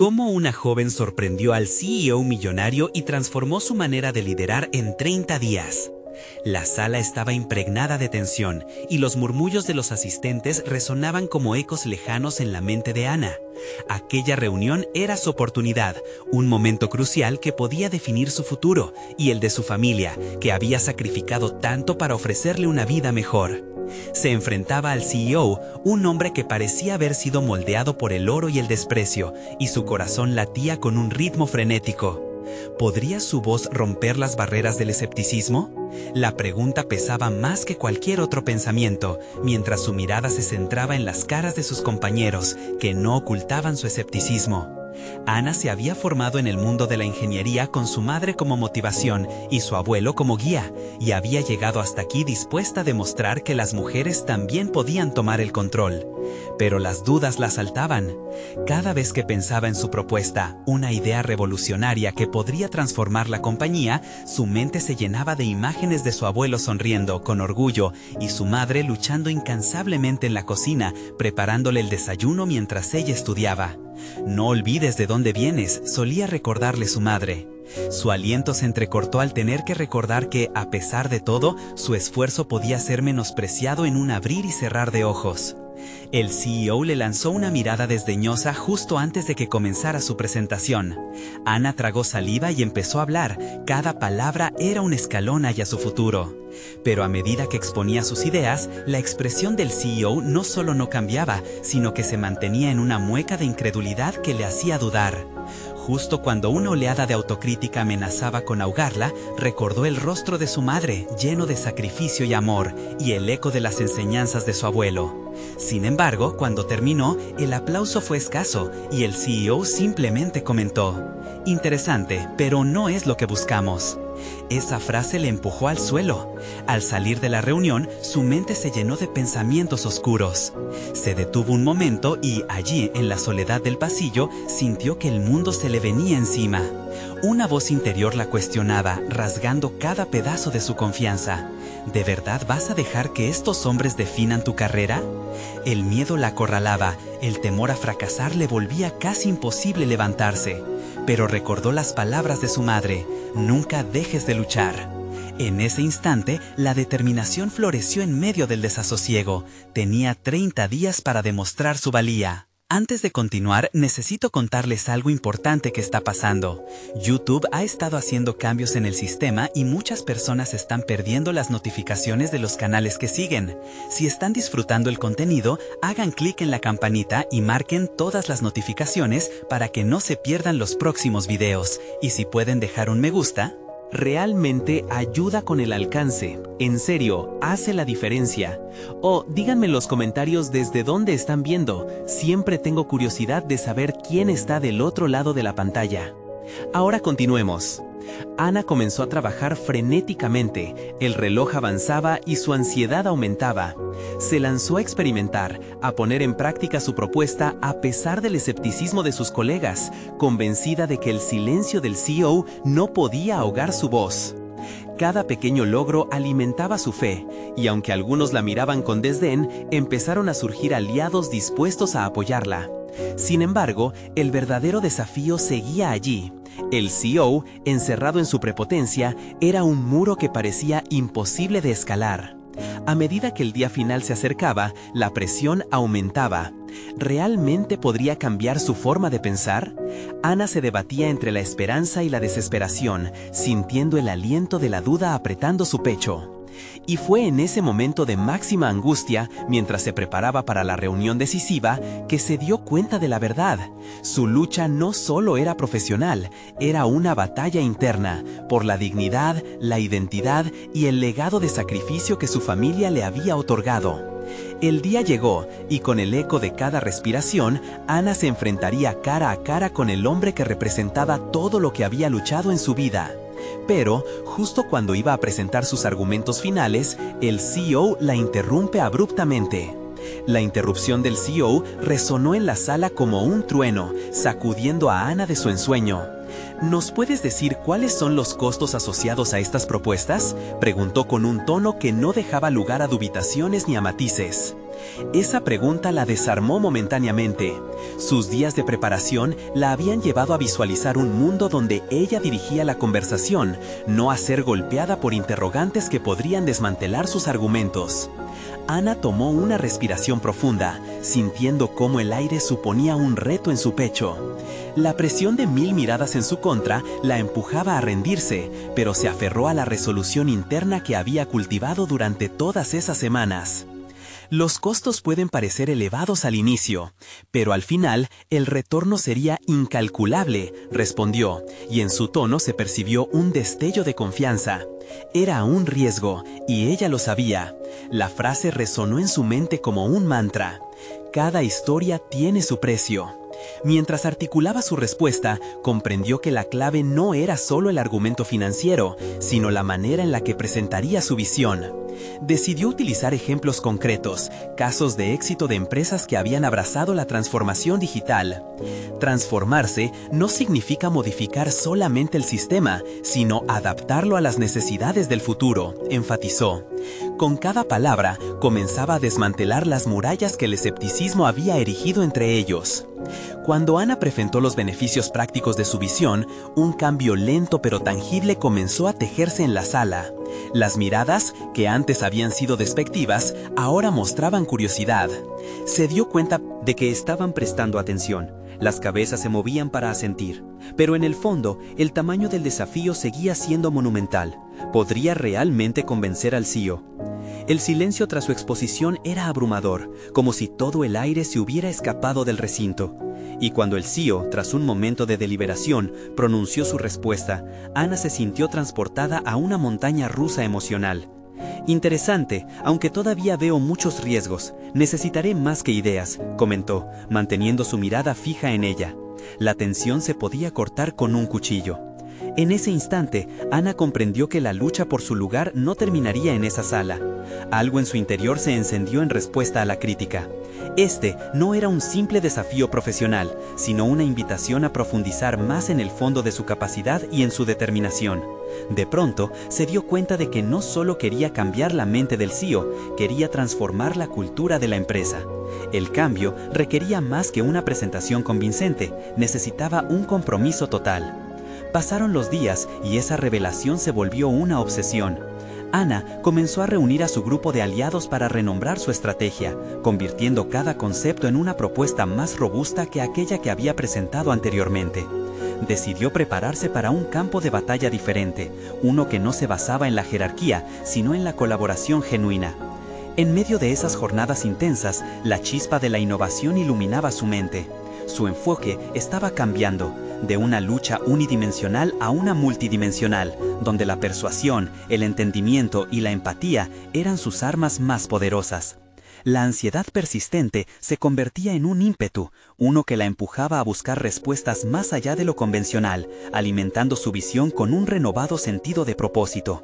Cómo una joven sorprendió al CEO millonario y transformó su manera de liderar en 30 días. La sala estaba impregnada de tensión y los murmullos de los asistentes resonaban como ecos lejanos en la mente de Ana. Aquella reunión era su oportunidad, un momento crucial que podía definir su futuro y el de su familia, que había sacrificado tanto para ofrecerle una vida mejor. Se enfrentaba al CEO, un hombre que parecía haber sido moldeado por el oro y el desprecio, y su corazón latía con un ritmo frenético. ¿Podría su voz romper las barreras del escepticismo? La pregunta pesaba más que cualquier otro pensamiento, mientras su mirada se centraba en las caras de sus compañeros, que no ocultaban su escepticismo. Ana se había formado en el mundo de la ingeniería con su madre como motivación y su abuelo como guía, y había llegado hasta aquí dispuesta a demostrar que las mujeres también podían tomar el control. Pero las dudas la asaltaban. Cada vez que pensaba en su propuesta, una idea revolucionaria que podría transformar la compañía, su mente se llenaba de imágenes de su abuelo sonriendo con orgullo y su madre luchando incansablemente en la cocina, preparándole el desayuno mientras ella estudiaba. «No olvides de dónde vienes», solía recordarle su madre. Su aliento se entrecortó al tener que recordar que, a pesar de todo, su esfuerzo podía ser menospreciado en un abrir y cerrar de ojos. El CEO le lanzó una mirada desdeñosa justo antes de que comenzara su presentación. Ana tragó saliva y empezó a hablar. Cada palabra era un escalón hacia su futuro. Pero a medida que exponía sus ideas, la expresión del CEO no solo no cambiaba, sino que se mantenía en una mueca de incredulidad que le hacía dudar. Justo cuando una oleada de autocrítica amenazaba con ahogarla, recordó el rostro de su madre, lleno de sacrificio y amor, y el eco de las enseñanzas de su abuelo. Sin embargo, cuando terminó, el aplauso fue escaso, y el CEO simplemente comentó: «Interesante, pero no es lo que buscamos». Esa frase le empujó al suelo. Al salir de la reunión, su mente se llenó de pensamientos oscuros. Se detuvo un momento y, allí, en la soledad del pasillo, sintió que el mundo se le venía encima. Una voz interior la cuestionaba, rasgando cada pedazo de su confianza. ¿De verdad vas a dejar que estos hombres definan tu carrera? El miedo la acorralaba, el temor a fracasar le volvía casi imposible levantarse. Pero recordó las palabras de su madre: «Nunca dejes de luchar». En ese instante, la determinación floreció en medio del desasosiego. Tenía 30 días para demostrar su valía. Antes de continuar, necesito contarles algo importante que está pasando. YouTube ha estado haciendo cambios en el sistema y muchas personas están perdiendo las notificaciones de los canales que siguen. Si están disfrutando el contenido, hagan clic en la campanita y marquen todas las notificaciones para que no se pierdan los próximos videos. Y si pueden dejar un me gusta, realmente ayuda con el alcance. En serio, hace la diferencia. O díganme en los comentarios desde dónde están viendo. Siempre tengo curiosidad de saber quién está del otro lado de la pantalla. Ahora continuemos. Ana comenzó a trabajar frenéticamente, el reloj avanzaba y su ansiedad aumentaba. Se lanzó a experimentar, a poner en práctica su propuesta a pesar del escepticismo de sus colegas, convencida de que el silencio del CEO no podía ahogar su voz. Cada pequeño logro alimentaba su fe, y aunque algunos la miraban con desdén, empezaron a surgir aliados dispuestos a apoyarla. Sin embargo, el verdadero desafío seguía allí. El CEO, encerrado en su prepotencia, era un muro que parecía imposible de escalar. A medida que el día final se acercaba, la presión aumentaba. ¿Realmente podría cambiar su forma de pensar? Ana se debatía entre la esperanza y la desesperación, sintiendo el aliento de la duda apretando su pecho. Y fue en ese momento de máxima angustia, mientras se preparaba para la reunión decisiva, que se dio cuenta de la verdad. Su lucha no solo era profesional, era una batalla interna, por la dignidad, la identidad y el legado de sacrificio que su familia le había otorgado. El día llegó, y con el eco de cada respiración, Ana se enfrentaría cara a cara con el hombre que representaba todo lo que había luchado en su vida. Pero, justo cuando iba a presentar sus argumentos finales, el CEO la interrumpe abruptamente. La interrupción del CEO resonó en la sala como un trueno, sacudiendo a Ana de su ensueño. ¿Nos puedes decir cuáles son los costos asociados a estas propuestas?, preguntó con un tono que no dejaba lugar a dubitaciones ni a matices. Esa pregunta la desarmó momentáneamente. Sus días de preparación la habían llevado a visualizar un mundo donde ella dirigía la conversación, no a ser golpeada por interrogantes que podrían desmantelar sus argumentos. Ana tomó una respiración profunda, sintiendo cómo el aire suponía un reto en su pecho. La presión de 1000 miradas en su contra la empujaba a rendirse, pero se aferró a la resolución interna que había cultivado durante todas esas semanas. Los costos pueden parecer elevados al inicio, pero al final el retorno sería incalculable, respondió, y en su tono se percibió un destello de confianza. Era un riesgo, y ella lo sabía. La frase resonó en su mente como un mantra. Cada historia tiene su precio. Mientras articulaba su respuesta, comprendió que la clave no era solo el argumento financiero, sino la manera en la que presentaría su visión. Decidió utilizar ejemplos concretos, casos de éxito de empresas que habían abrazado la transformación digital. Transformarse no significa modificar solamente el sistema, sino adaptarlo a las necesidades del futuro, enfatizó. Con cada palabra, comenzaba a desmantelar las murallas que el escepticismo había erigido entre ellos. Cuando Ana presentó los beneficios prácticos de su visión, un cambio lento pero tangible comenzó a tejerse en la sala. Las miradas, que antes habían sido despectivas, ahora mostraban curiosidad. Se dio cuenta de que estaban prestando atención. Las cabezas se movían para asentir. Pero en el fondo, el tamaño del desafío seguía siendo monumental. ¿Podría realmente convencer al CEO? El silencio tras su exposición era abrumador, como si todo el aire se hubiera escapado del recinto. Y cuando el CEO, tras un momento de deliberación, pronunció su respuesta, Ana se sintió transportada a una montaña rusa emocional. Interesante, aunque todavía veo muchos riesgos. Necesitaré más que ideas, comentó, manteniendo su mirada fija en ella. La tensión se podía cortar con un cuchillo. En ese instante, Ana comprendió que la lucha por su lugar no terminaría en esa sala. Algo en su interior se encendió en respuesta a la crítica. Este no era un simple desafío profesional, sino una invitación a profundizar más en el fondo de su capacidad y en su determinación. De pronto, se dio cuenta de que no solo quería cambiar la mente del CEO, quería transformar la cultura de la empresa. El cambio requería más que una presentación convincente, necesitaba un compromiso total. Pasaron los días y esa revelación se volvió una obsesión. Ana comenzó a reunir a su grupo de aliados para renombrar su estrategia, convirtiendo cada concepto en una propuesta más robusta que aquella que había presentado anteriormente. Decidió prepararse para un campo de batalla diferente, uno que no se basaba en la jerarquía, sino en la colaboración genuina. En medio de esas jornadas intensas, la chispa de la innovación iluminaba su mente. Su enfoque estaba cambiando, de una lucha unidimensional a una multidimensional, donde la persuasión, el entendimiento y la empatía eran sus armas más poderosas. La ansiedad persistente se convertía en un ímpetu, uno que la empujaba a buscar respuestas más allá de lo convencional, alimentando su visión con un renovado sentido de propósito.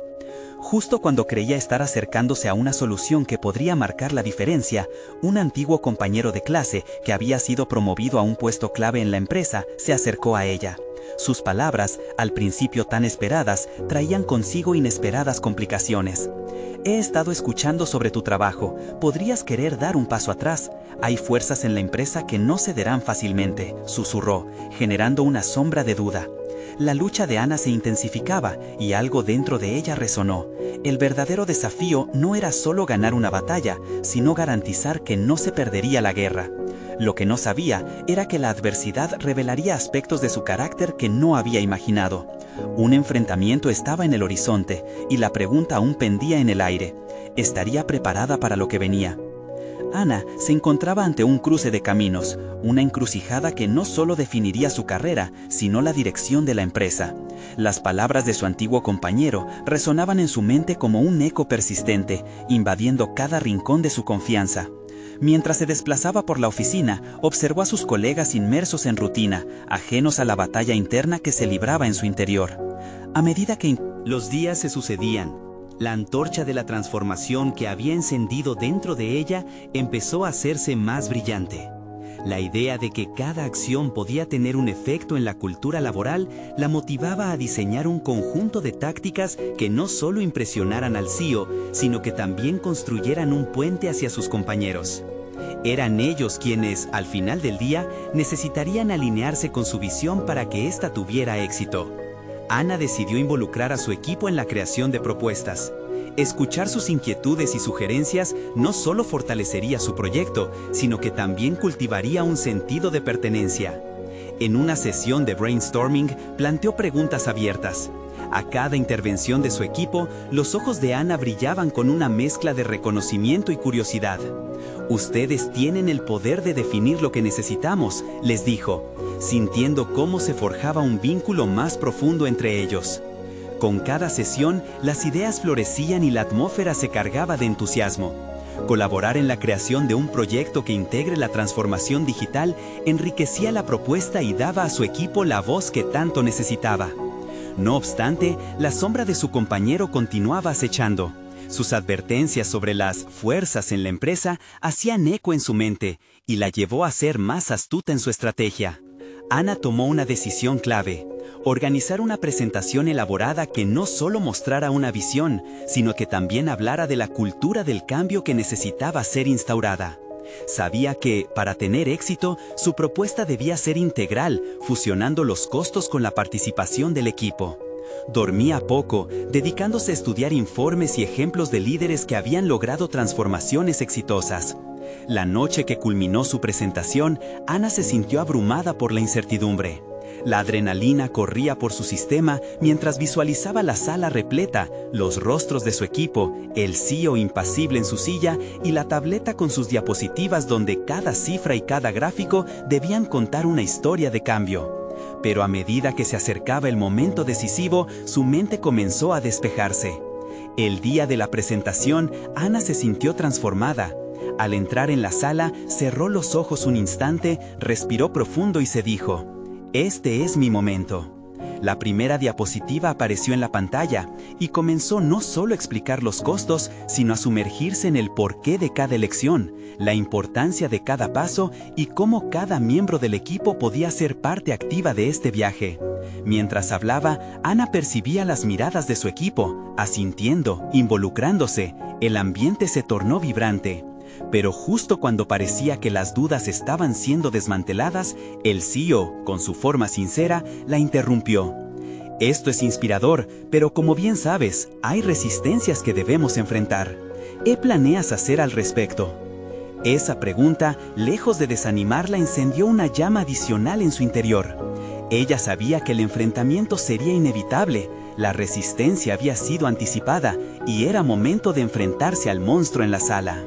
Justo cuando creía estar acercándose a una solución que podría marcar la diferencia, un antiguo compañero de clase, que había sido promovido a un puesto clave en la empresa, se acercó a ella. Sus palabras, al principio tan esperadas, traían consigo inesperadas complicaciones. He estado escuchando sobre tu trabajo. ¿Podrías querer dar un paso atrás? Hay fuerzas en la empresa que no cederán fácilmente, susurró, generando una sombra de duda. La lucha de Ana se intensificaba y algo dentro de ella resonó. El verdadero desafío no era solo ganar una batalla, sino garantizar que no se perdería la guerra. Lo que no sabía era que la adversidad revelaría aspectos de su carácter que no había imaginado. Un enfrentamiento estaba en el horizonte y la pregunta aún pendía en el aire. ¿Estaría preparada para lo que venía? Ana se encontraba ante un cruce de caminos, una encrucijada que no solo definiría su carrera, sino la dirección de la empresa. Las palabras de su antiguo compañero resonaban en su mente como un eco persistente, invadiendo cada rincón de su confianza. Mientras se desplazaba por la oficina, observó a sus colegas inmersos en rutina, ajenos a la batalla interna que se libraba en su interior. A medida que los días se sucedían, la antorcha de la transformación que había encendido dentro de ella empezó a hacerse más brillante. La idea de que cada acción podía tener un efecto en la cultura laboral la motivaba a diseñar un conjunto de tácticas que no solo impresionaran al CEO, sino que también construyeran un puente hacia sus compañeros. Eran ellos quienes, al final del día, necesitarían alinearse con su visión para que ésta tuviera éxito. Ana decidió involucrar a su equipo en la creación de propuestas. Escuchar sus inquietudes y sugerencias no solo fortalecería su proyecto, sino que también cultivaría un sentido de pertenencia. En una sesión de brainstorming, planteó preguntas abiertas. A cada intervención de su equipo, los ojos de Ana brillaban con una mezcla de reconocimiento y curiosidad. «Ustedes tienen el poder de definir lo que necesitamos», les dijo, sintiendo cómo se forjaba un vínculo más profundo entre ellos. Con cada sesión, las ideas florecían y la atmósfera se cargaba de entusiasmo. Colaborar en la creación de un proyecto que integre la transformación digital enriquecía la propuesta y daba a su equipo la voz que tanto necesitaba. No obstante, la sombra de su compañero continuaba acechando. Sus advertencias sobre las fuerzas en la empresa hacían eco en su mente y la llevó a ser más astuta en su estrategia. Ana tomó una decisión clave: organizar una presentación elaborada que no solo mostrara una visión, sino que también hablara de la cultura del cambio que necesitaba ser instaurada. Sabía que, para tener éxito, su propuesta debía ser integral, fusionando los costos con la participación del equipo. Dormía poco, dedicándose a estudiar informes y ejemplos de líderes que habían logrado transformaciones exitosas. La noche que culminó su presentación, Ana se sintió abrumada por la incertidumbre. La adrenalina corría por su sistema mientras visualizaba la sala repleta, los rostros de su equipo, el CEO impasible en su silla y la tableta con sus diapositivas donde cada cifra y cada gráfico debían contar una historia de cambio. Pero a medida que se acercaba el momento decisivo, su mente comenzó a despejarse. El día de la presentación, Ana se sintió transformada. Al entrar en la sala, cerró los ojos un instante, respiró profundo y se dijo: «Este es mi momento». La primera diapositiva apareció en la pantalla y comenzó no solo a explicar los costos, sino a sumergirse en el porqué de cada elección, la importancia de cada paso y cómo cada miembro del equipo podía ser parte activa de este viaje. Mientras hablaba, Ana percibía las miradas de su equipo, asintiendo, involucrándose. El ambiente se tornó vibrante. Pero justo cuando parecía que las dudas estaban siendo desmanteladas, el CEO, con su forma sincera, la interrumpió. «Esto es inspirador, pero como bien sabes, hay resistencias que debemos enfrentar. ¿Qué planeas hacer al respecto?». Esa pregunta, lejos de desanimarla, encendió una llama adicional en su interior. Ella sabía que el enfrentamiento sería inevitable, la resistencia había sido anticipada y era momento de enfrentarse al monstruo en la sala.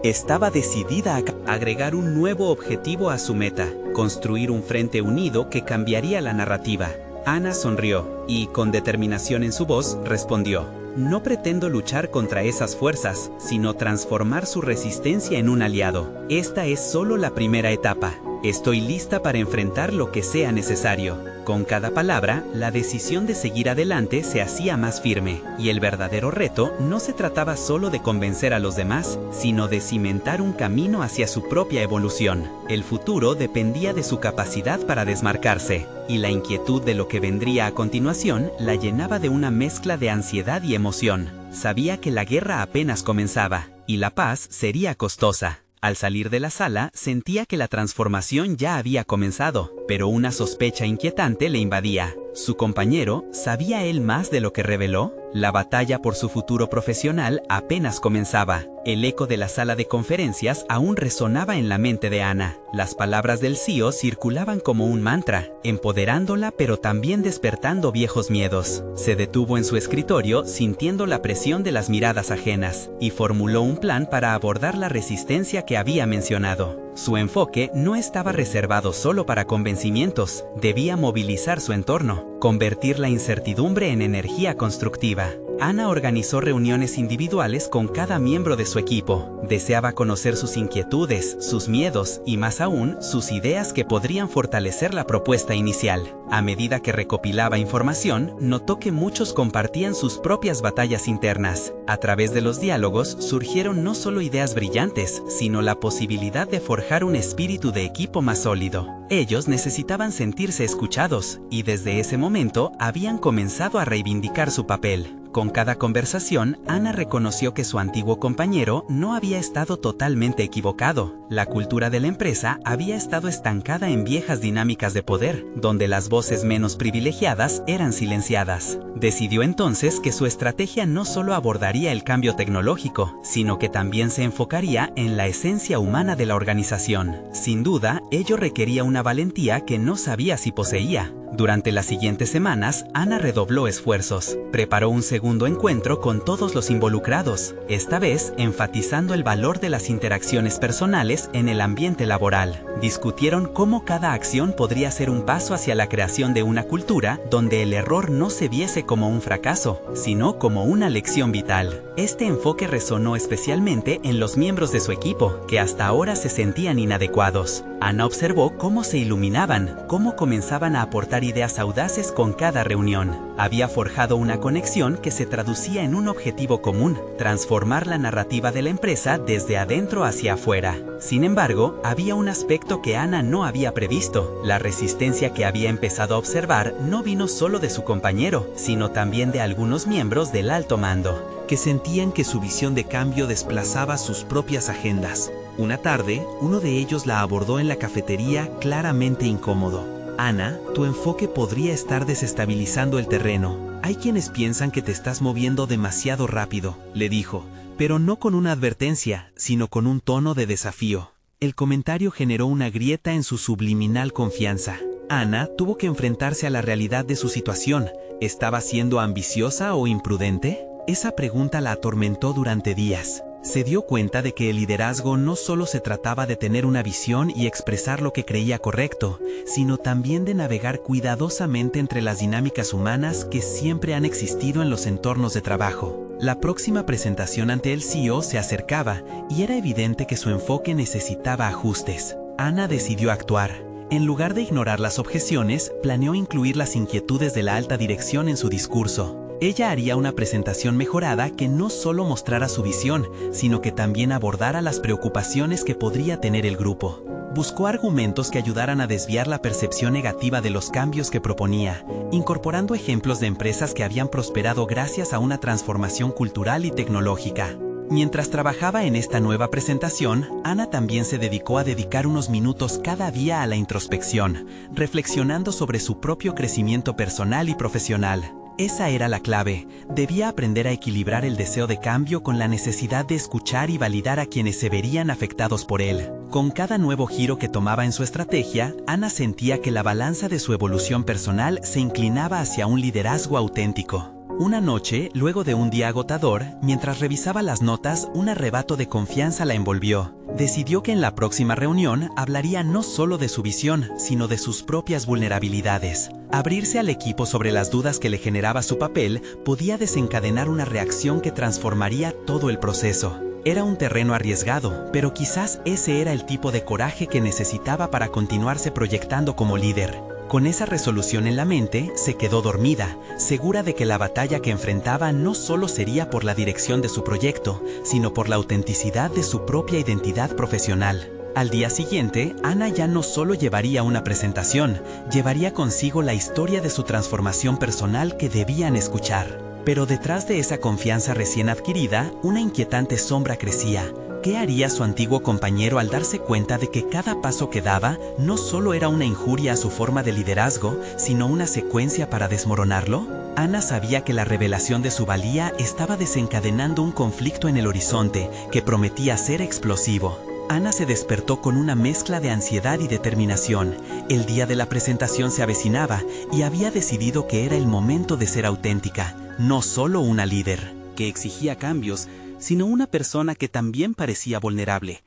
Estaba decidida a agregar un nuevo objetivo a su meta: construir un frente unido que cambiaría la narrativa. Ana sonrió y, con determinación en su voz, respondió: «No pretendo luchar contra esas fuerzas, sino transformar su resistencia en un aliado. Esta es solo la primera etapa. Estoy lista para enfrentar lo que sea necesario». Con cada palabra, la decisión de seguir adelante se hacía más firme, y el verdadero reto no se trataba solo de convencer a los demás, sino de cimentar un camino hacia su propia evolución. El futuro dependía de su capacidad para desmarcarse, y la inquietud de lo que vendría a continuación la llenaba de una mezcla de ansiedad y emoción. Sabía que la guerra apenas comenzaba, y la paz sería costosa. Al salir de la sala, sentía que la transformación ya había comenzado, pero una sospecha inquietante le invadía. ¿Su compañero sabía él más de lo que reveló? La batalla por su futuro profesional apenas comenzaba. El eco de la sala de conferencias aún resonaba en la mente de Ana. Las palabras del CEO circulaban como un mantra, empoderándola pero también despertando viejos miedos. Se detuvo en su escritorio sintiendo la presión de las miradas ajenas y formuló un plan para abordar la resistencia que había mencionado. Su enfoque no estaba reservado solo para convencimientos, debía movilizar su entorno, convertir la incertidumbre en energía constructiva. Ana organizó reuniones individuales con cada miembro de su equipo. Deseaba conocer sus inquietudes, sus miedos y más aún, sus ideas que podrían fortalecer la propuesta inicial. A medida que recopilaba información, notó que muchos compartían sus propias batallas internas. A través de los diálogos surgieron no solo ideas brillantes, sino la posibilidad de forjar un espíritu de equipo más sólido. Ellos necesitaban sentirse escuchados, y desde ese momento habían comenzado a reivindicar su papel. Con cada conversación, Ana reconoció que su antiguo compañero no había estado totalmente equivocado. La cultura de la empresa había estado estancada en viejas dinámicas de poder, donde las voces menos privilegiadas eran silenciadas. Decidió entonces que su estrategia no solo abordaría el cambio tecnológico, sino que también se enfocaría en la esencia humana de la organización. Sin duda, ello requería una valentía que no sabía si poseía. Durante las siguientes semanas, Ana redobló esfuerzos. Preparó un segundo encuentro con todos los involucrados, esta vez enfatizando el valor de las interacciones personales en el ambiente laboral. Discutieron cómo cada acción podría ser un paso hacia la creación de una cultura donde el error no se viese como un fracaso, sino como una lección vital. Este enfoque resonó especialmente en los miembros de su equipo, que hasta ahora se sentían inadecuados. Ana observó cómo se iluminaban, cómo comenzaban a aportar ideas audaces con cada reunión. Había forjado una conexión que se traducía en un objetivo común: transformar la narrativa de la empresa desde adentro hacia afuera. Sin embargo, había un aspecto que Ana no había previsto. La resistencia que había empezado a observar no vino solo de su compañero, sino también de algunos miembros del alto mando, que sentían que su visión de cambio desplazaba sus propias agendas. Una tarde, uno de ellos la abordó en la cafetería claramente incómodo. Ana, tu enfoque podría estar desestabilizando el terreno. Hay quienes piensan que te estás moviendo demasiado rápido, le dijo, pero no con una advertencia, sino con un tono de desafío. El comentario generó una grieta en su subliminal confianza. Ana tuvo que enfrentarse a la realidad de su situación. ¿Estaba siendo ambiciosa o imprudente? Esa pregunta la atormentó durante días. Se dio cuenta de que el liderazgo no solo se trataba de tener una visión y expresar lo que creía correcto, sino también de navegar cuidadosamente entre las dinámicas humanas que siempre han existido en los entornos de trabajo. La próxima presentación ante el CEO se acercaba y era evidente que su enfoque necesitaba ajustes. Ana decidió actuar. En lugar de ignorar las objeciones, planeó incluir las inquietudes de la alta dirección en su discurso. Ella haría una presentación mejorada que no solo mostrara su visión, sino que también abordara las preocupaciones que podría tener el grupo. Buscó argumentos que ayudaran a desviar la percepción negativa de los cambios que proponía, incorporando ejemplos de empresas que habían prosperado gracias a una transformación cultural y tecnológica. Mientras trabajaba en esta nueva presentación, Ana también se dedicó a dedicar unos minutos cada día a la introspección, reflexionando sobre su propio crecimiento personal y profesional. Esa era la clave. Debía aprender a equilibrar el deseo de cambio con la necesidad de escuchar y validar a quienes se verían afectados por él. Con cada nuevo giro que tomaba en su estrategia, Ana sentía que la balanza de su evolución personal se inclinaba hacia un liderazgo auténtico. Una noche, luego de un día agotador, mientras revisaba las notas, un arrebato de confianza la envolvió. Decidió que en la próxima reunión hablaría no solo de su visión, sino de sus propias vulnerabilidades. Abrirse al equipo sobre las dudas que le generaba su papel podía desencadenar una reacción que transformaría todo el proceso. Era un terreno arriesgado, pero quizás ese era el tipo de coraje que necesitaba para continuarse proyectando como líder. Con esa resolución en la mente, se quedó dormida, segura de que la batalla que enfrentaba no solo sería por la dirección de su proyecto, sino por la autenticidad de su propia identidad profesional. Al día siguiente, Ana ya no solo llevaría una presentación, llevaría consigo la historia de su transformación personal que debían escuchar. Pero detrás de esa confianza recién adquirida, una inquietante sombra crecía. ¿Qué haría su antiguo compañero al darse cuenta de que cada paso que daba no solo era una injuria a su forma de liderazgo, sino una secuencia para desmoronarlo? Ana sabía que la revelación de su valía estaba desencadenando un conflicto en el horizonte que prometía ser explosivo. Ana se despertó con una mezcla de ansiedad y determinación. El día de la presentación se avecinaba y había decidido que era el momento de ser auténtica, no solo una líder que exigía cambios, sino una persona que también parecía vulnerable.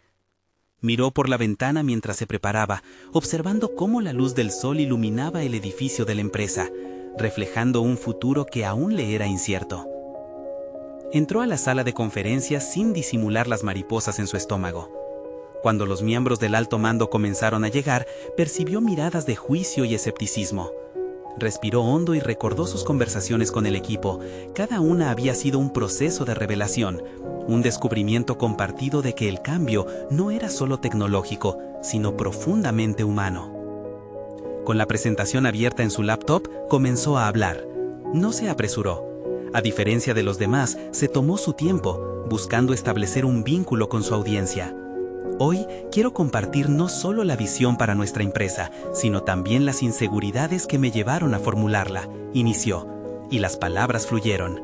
Miró por la ventana mientras se preparaba, observando cómo la luz del sol iluminaba el edificio de la empresa, reflejando un futuro que aún le era incierto. Entró a la sala de conferencias sin disimular las mariposas en su estómago. Cuando los miembros del alto mando comenzaron a llegar, percibió miradas de juicio y escepticismo. Respiró hondo y recordó sus conversaciones con el equipo. Cada una había sido un proceso de revelación, un descubrimiento compartido de que el cambio no era solo tecnológico, sino profundamente humano. Con la presentación abierta en su laptop, comenzó a hablar. No se apresuró. A diferencia de los demás, se tomó su tiempo, buscando establecer un vínculo con su audiencia. Hoy quiero compartir no solo la visión para nuestra empresa, sino también las inseguridades que me llevaron a formularla, inició, y las palabras fluyeron.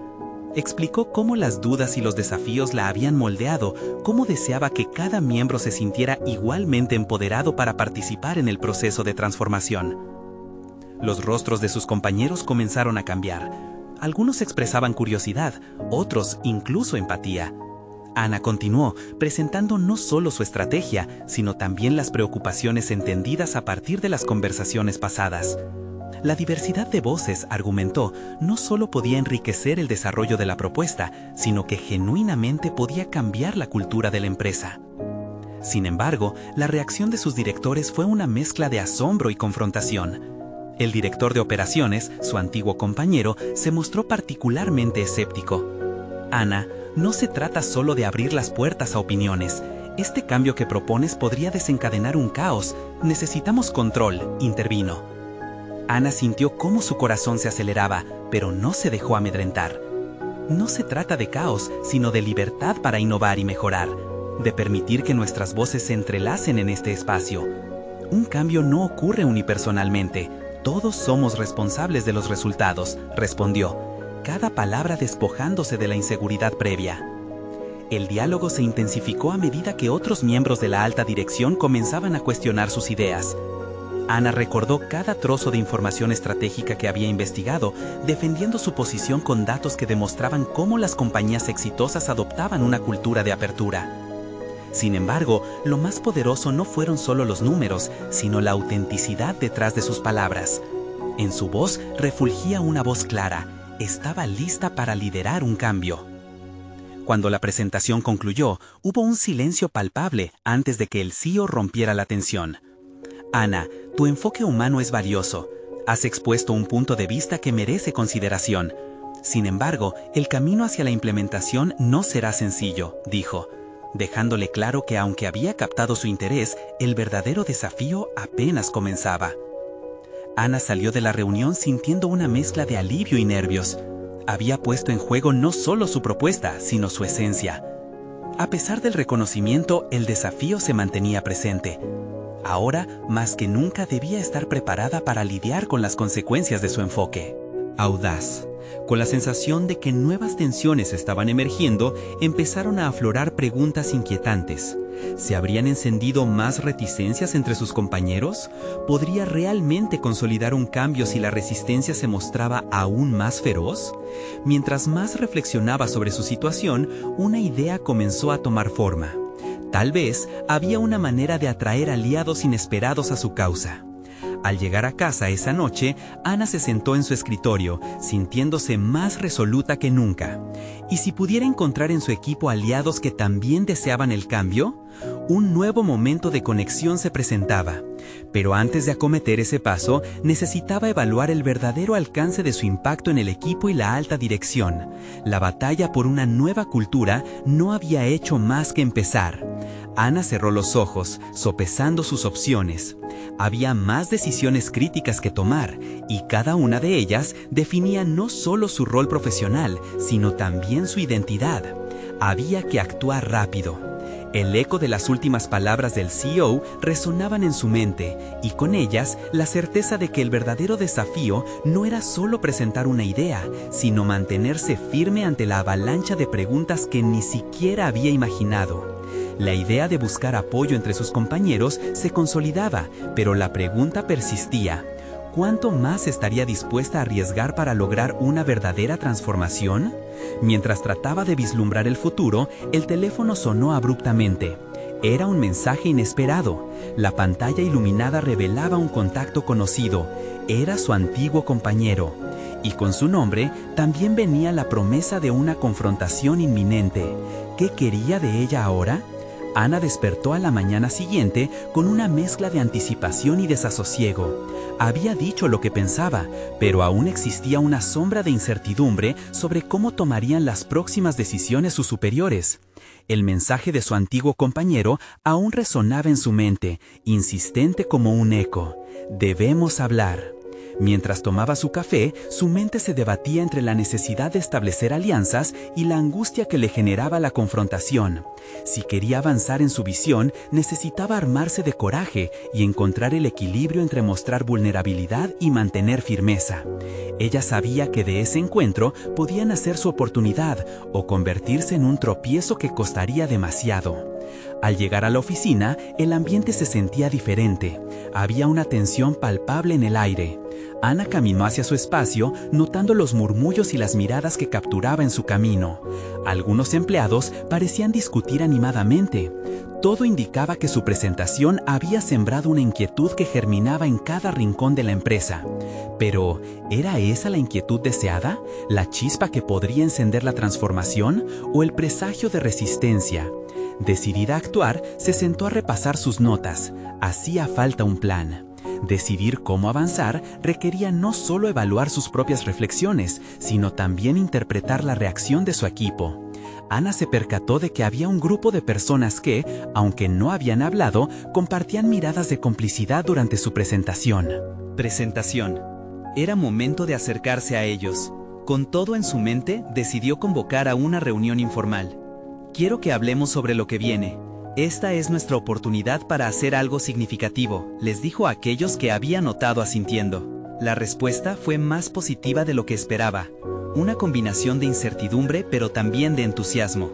Explicó cómo las dudas y los desafíos la habían moldeado, cómo deseaba que cada miembro se sintiera igualmente empoderado para participar en el proceso de transformación. Los rostros de sus compañeros comenzaron a cambiar. Algunos expresaban curiosidad, otros incluso empatía. Ana continuó, presentando no solo su estrategia, sino también las preocupaciones entendidas a partir de las conversaciones pasadas. La diversidad de voces, argumentó, no solo podía enriquecer el desarrollo de la propuesta, sino que genuinamente podía cambiar la cultura de la empresa. Sin embargo, la reacción de sus directores fue una mezcla de asombro y confrontación. El director de operaciones, su antiguo compañero, se mostró particularmente escéptico. Ana, no se trata solo de abrir las puertas a opiniones. Este cambio que propones podría desencadenar un caos. Necesitamos control, intervino. Ana sintió cómo su corazón se aceleraba, pero no se dejó amedrentar. No se trata de caos, sino de libertad para innovar y mejorar, de permitir que nuestras voces se entrelacen en este espacio. Un cambio no ocurre unipersonalmente. Todos somos responsables de los resultados, respondió, cada palabra despojándose de la inseguridad previa. El diálogo se intensificó a medida que otros miembros de la alta dirección comenzaban a cuestionar sus ideas. Ana recordó cada trozo de información estratégica que había investigado, defendiendo su posición con datos que demostraban cómo las compañías exitosas adoptaban una cultura de apertura. Sin embargo, lo más poderoso no fueron solo los números, sino la autenticidad detrás de sus palabras. En su voz refulgía una voz clara. Estaba lista para liderar un cambio. Cuando la presentación concluyó, hubo un silencio palpable antes de que el CEO rompiera la tensión. Ana, tu enfoque humano es valioso. Has expuesto un punto de vista que merece consideración. Sin embargo, el camino hacia la implementación no será sencillo, dijo, dejándole claro que aunque había captado su interés, el verdadero desafío apenas comenzaba. Ana salió de la reunión sintiendo una mezcla de alivio y nervios. Había puesto en juego no solo su propuesta, sino su esencia. A pesar del reconocimiento, el desafío se mantenía presente. Ahora, más que nunca, debía estar preparada para lidiar con las consecuencias de su enfoque. Audaz. Con la sensación de que nuevas tensiones estaban emergiendo, empezaron a aflorar preguntas inquietantes. ¿Se habrían encendido más reticencias entre sus compañeros? ¿Podría realmente consolidar un cambio si la resistencia se mostraba aún más feroz? Mientras más reflexionaba sobre su situación, una idea comenzó a tomar forma. Tal vez había una manera de atraer aliados inesperados a su causa. Al llegar a casa esa noche, Ana se sentó en su escritorio, sintiéndose más resoluta que nunca. ¿Y si pudiera encontrar en su equipo aliados que también deseaban el cambio? Un nuevo momento de conexión se presentaba. Pero antes de acometer ese paso, necesitaba evaluar el verdadero alcance de su impacto en el equipo y la alta dirección. La batalla por una nueva cultura no había hecho más que empezar. Ana cerró los ojos, sopesando sus opciones. Había más decisiones críticas que tomar, y cada una de ellas definía no solo su rol profesional, sino también su identidad. Había que actuar rápido. El eco de las últimas palabras del CEO resonaban en su mente, y con ellas la certeza de que el verdadero desafío no era solo presentar una idea, sino mantenerse firme ante la avalancha de preguntas que ni siquiera había imaginado. La idea de buscar apoyo entre sus compañeros se consolidaba, pero la pregunta persistía. ¿Cuánto más estaría dispuesta a arriesgar para lograr una verdadera transformación? Mientras trataba de vislumbrar el futuro, el teléfono sonó abruptamente. Era un mensaje inesperado. La pantalla iluminada revelaba un contacto conocido. Era su antiguo compañero. Y con su nombre también venía la promesa de una confrontación inminente. ¿Qué quería de ella ahora? Ana despertó a la mañana siguiente con una mezcla de anticipación y desasosiego. Había dicho lo que pensaba, pero aún existía una sombra de incertidumbre sobre cómo tomarían las próximas decisiones sus superiores. El mensaje de su antiguo compañero aún resonaba en su mente, insistente como un eco. Debemos hablar. Mientras tomaba su café, su mente se debatía entre la necesidad de establecer alianzas y la angustia que le generaba la confrontación. Si quería avanzar en su visión, necesitaba armarse de coraje y encontrar el equilibrio entre mostrar vulnerabilidad y mantener firmeza. Ella sabía que de ese encuentro podía nacer su oportunidad o convertirse en un tropiezo que costaría demasiado. Al llegar a la oficina, el ambiente se sentía diferente. Había una tensión palpable en el aire. Ana caminó hacia su espacio, notando los murmullos y las miradas que capturaba en su camino. Algunos empleados parecían discutir animadamente. Todo indicaba que su presentación había sembrado una inquietud que germinaba en cada rincón de la empresa. Pero, ¿era esa la inquietud deseada? ¿La chispa que podría encender la transformación? ¿O el presagio de resistencia? Decidida a actuar, se sentó a repasar sus notas. Hacía falta un plan. Decidir cómo avanzar requería no solo evaluar sus propias reflexiones, sino también interpretar la reacción de su equipo. Ana se percató de que había un grupo de personas que, aunque no habían hablado, compartían miradas de complicidad durante su presentación. Presentación. Era momento de acercarse a ellos. Con todo en su mente, decidió convocar a una reunión informal. Quiero que hablemos sobre lo que viene. Esta es nuestra oportunidad para hacer algo significativo, les dijo a aquellos que había notado asintiendo. La respuesta fue más positiva de lo que esperaba. Una combinación de incertidumbre pero también de entusiasmo.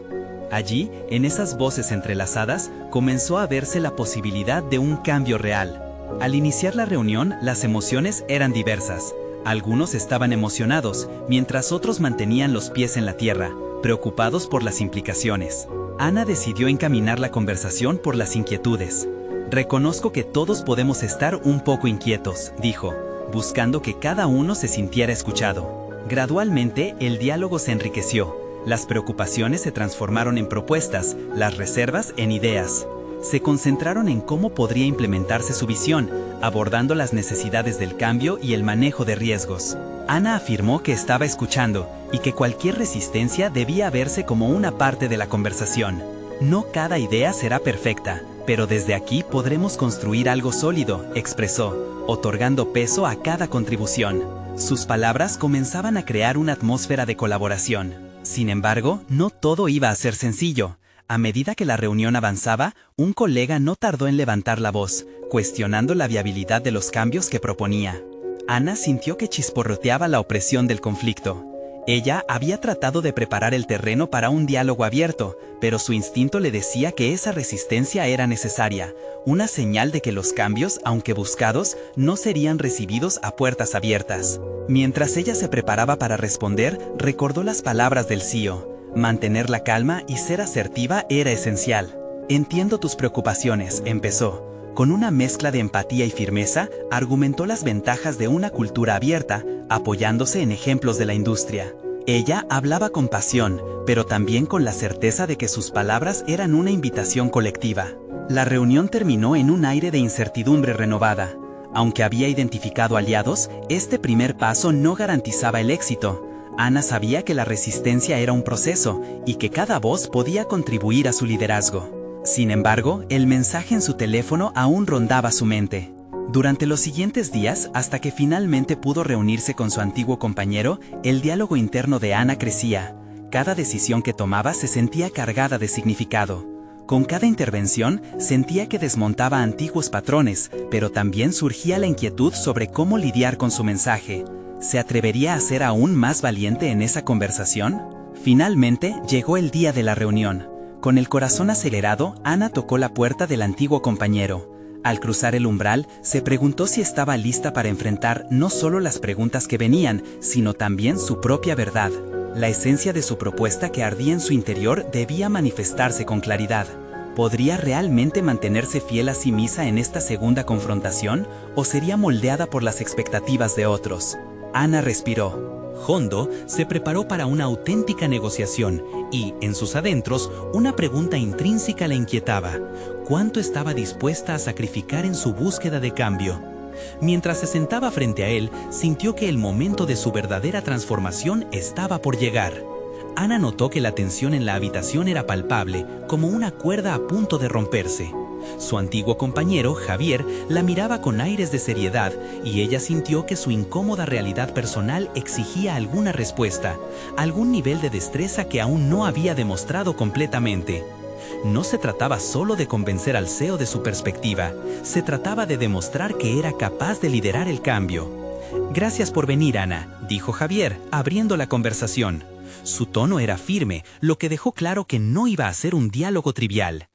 Allí, en esas voces entrelazadas, comenzó a verse la posibilidad de un cambio real. Al iniciar la reunión, las emociones eran diversas. Algunos estaban emocionados, mientras otros mantenían los pies en la tierra, preocupados por las implicaciones. Ana decidió encaminar la conversación por las inquietudes. Reconozco que todos podemos estar un poco inquietos, dijo, buscando que cada uno se sintiera escuchado. Gradualmente, el diálogo se enriqueció. Las preocupaciones se transformaron en propuestas, las reservas en ideas. Se concentraron en cómo podría implementarse su visión, abordando las necesidades del cambio y el manejo de riesgos. Ana afirmó que estaba escuchando y que cualquier resistencia debía verse como una parte de la conversación. No cada idea será perfecta, pero desde aquí podremos construir algo sólido, expresó, otorgando peso a cada contribución. Sus palabras comenzaban a crear una atmósfera de colaboración. Sin embargo, no todo iba a ser sencillo. A medida que la reunión avanzaba, un colega no tardó en levantar la voz, cuestionando la viabilidad de los cambios que proponía. Ana sintió que chisporroteaba la opresión del conflicto. Ella había tratado de preparar el terreno para un diálogo abierto, pero su instinto le decía que esa resistencia era necesaria, una señal de que los cambios, aunque buscados, no serían recibidos a puertas abiertas. Mientras ella se preparaba para responder, recordó las palabras del CEO. Mantener la calma y ser asertiva era esencial. Entiendo tus preocupaciones, empezó. Con una mezcla de empatía y firmeza, argumentó las ventajas de una cultura abierta, apoyándose en ejemplos de la industria. Ella hablaba con pasión, pero también con la certeza de que sus palabras eran una invitación colectiva. La reunión terminó en un aire de incertidumbre renovada. Aunque había identificado aliados, este primer paso no garantizaba el éxito. Ana sabía que la resistencia era un proceso y que cada voz podía contribuir a su liderazgo. Sin embargo, el mensaje en su teléfono aún rondaba su mente. Durante los siguientes días, hasta que finalmente pudo reunirse con su antiguo compañero, el diálogo interno de Ana crecía. Cada decisión que tomaba se sentía cargada de significado. Con cada intervención, sentía que desmontaba antiguos patrones, pero también surgía la inquietud sobre cómo lidiar con su mensaje. ¿Se atrevería a ser aún más valiente en esa conversación? Finalmente, llegó el día de la reunión. Con el corazón acelerado, Ana tocó la puerta del antiguo compañero. Al cruzar el umbral, se preguntó si estaba lista para enfrentar no solo las preguntas que venían, sino también su propia verdad. La esencia de su propuesta que ardía en su interior debía manifestarse con claridad. ¿Podría realmente mantenerse fiel a sí misma en esta segunda confrontación, o sería moldeada por las expectativas de otros? Ana respiró. Hondo se preparó para una auténtica negociación y, en sus adentros, una pregunta intrínseca la inquietaba. ¿Cuánto estaba dispuesta a sacrificar en su búsqueda de cambio? Mientras se sentaba frente a él, sintió que el momento de su verdadera transformación estaba por llegar. Ana notó que la tensión en la habitación era palpable, como una cuerda a punto de romperse. Su antiguo compañero, Javier, la miraba con aires de seriedad y ella sintió que su incómoda realidad personal exigía alguna respuesta, algún nivel de destreza que aún no había demostrado completamente. No se trataba solo de convencer al CEO de su perspectiva, se trataba de demostrar que era capaz de liderar el cambio. «Gracias por venir, Ana», dijo Javier, abriendo la conversación. Su tono era firme, lo que dejó claro que no iba a ser un diálogo trivial.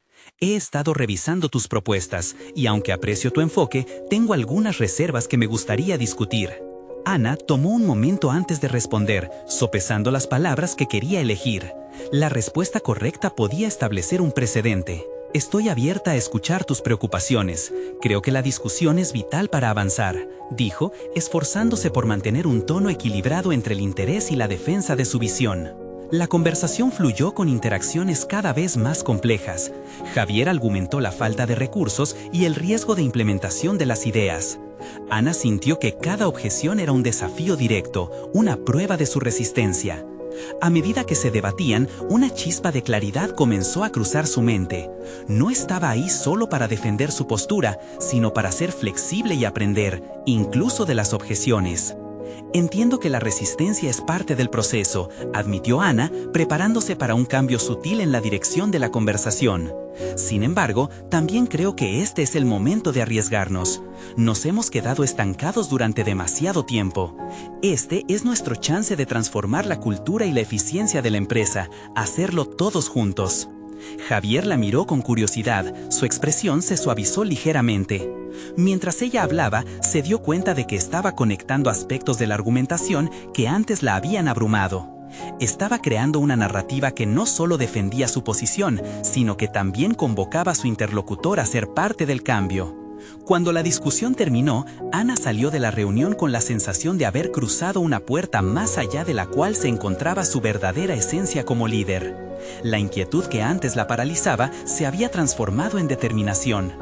«He estado revisando tus propuestas, y aunque aprecio tu enfoque, tengo algunas reservas que me gustaría discutir». Ana tomó un momento antes de responder, sopesando las palabras que quería elegir. La respuesta correcta podía establecer un precedente. «Estoy abierta a escuchar tus preocupaciones. Creo que la discusión es vital para avanzar», dijo, esforzándose por mantener un tono equilibrado entre el interés y la defensa de su visión. La conversación fluyó con interacciones cada vez más complejas. Javier argumentó la falta de recursos y el riesgo de implementación de las ideas. Ana sintió que cada objeción era un desafío directo, una prueba de su resistencia. A medida que se debatían, una chispa de claridad comenzó a cruzar su mente. No estaba ahí solo para defender su postura, sino para ser flexible y aprender, incluso de las objeciones. «Entiendo que la resistencia es parte del proceso», admitió Ana, preparándose para un cambio sutil en la dirección de la conversación. «Sin embargo, también creo que este es el momento de arriesgarnos. Nos hemos quedado estancados durante demasiado tiempo. Este es nuestro chance de transformar la cultura y la eficiencia de la empresa, hacerlo todos juntos». Javier la miró con curiosidad, su expresión se suavizó ligeramente. Mientras ella hablaba, se dio cuenta de que estaba conectando aspectos de la argumentación que antes la habían abrumado. Estaba creando una narrativa que no solo defendía su posición, sino que también convocaba a su interlocutor a ser parte del cambio. Cuando la discusión terminó, Ana salió de la reunión con la sensación de haber cruzado una puerta más allá de la cual se encontraba su verdadera esencia como líder. La inquietud que antes la paralizaba se había transformado en determinación.